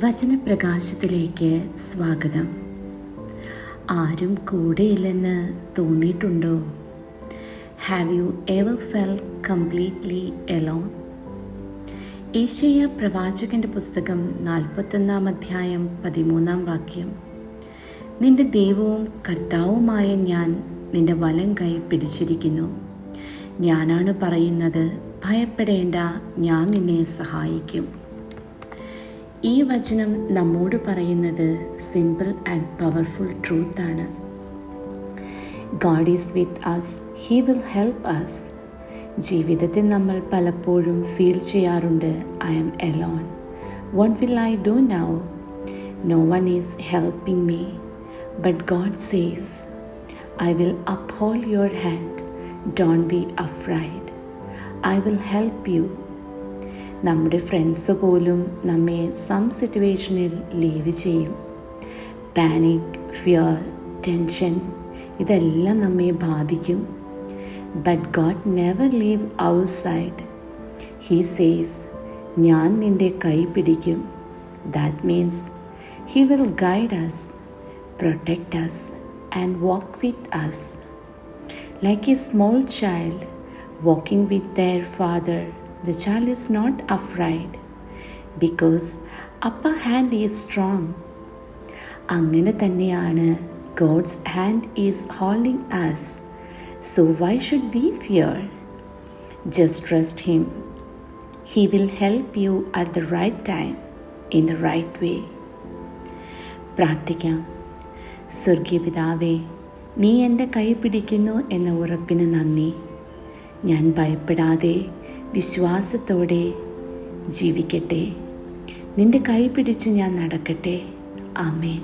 വചനപ്രകാശത്തിലേക്ക് സ്വാഗതം. ആരും കൂടെയില്ലെന്ന് തോന്നിയിട്ടുണ്ടോ? Have you ever felt completely alone? യെശയ്യാ പ്രവാചകന്റെ പുസ്തകം 41 അധ്യായം 13 വാക്യം. നിന്റെ ദൈവവും കർത്താവുമായ ഞാൻ നിന്റെ വലം കൈ പിടിച്ചിരിക്കുന്നു. ഞാനാണ് പറയുന്നത്, ഭയപ്പെടേണ്ട, ഞാൻ നിന്നെ സഹായിക്കും. ഈ വചനം നമ്മോട് പറയുന്നത് സിമ്പിൾ ആൻഡ് പവർഫുൾ ട്രൂത്താണ്. God is with us, he will help us. ജീവിതത്തിൽ നമ്മൾ പലപ്പോഴും ഫീൽ ചെയ്യാറുണ്ട്, I am alone. What will I do now? No one is helping me. But God says, I will uphold your hand. Don't be afraid. I will help you. നമ്മുടെ friends പോലും നമ്മെ some സിറ്റുവേഷനിൽ leave ചെയ്യും. Panic, fear, tension ഇതെല്ലാം നമ്മെ ബാധിക്കും. But God never leave our side. He says, ഞാൻ നിൻ്റെ കൈ പിടിക്കും. That means he will guide us, protect us and walk with us. Like a small child walking with their father, the child is not afraid because upper hand is strong. അങ്ങനെ തന്നെയാണ് God's hand is holding us. So why should we fear? Just trust Him. He will help you at the right time, in the right way. പ്രാർത്ഥിക്കാം. സ്വർഗീയ പിതാവേ, നീ എൻ്റെ കൈ പിടിക്കുന്നു എന്ന ഉറപ്പിന് നന്ദി. ഞാൻ ഭയപ്പെടാതെ വിശ്വാസത്തോടെ ജീവിക്കട്ടെ. നിന്റെ കൈ പിടിച്ചു ഞാൻ നടക്കട്ടെ. ആമേൻ.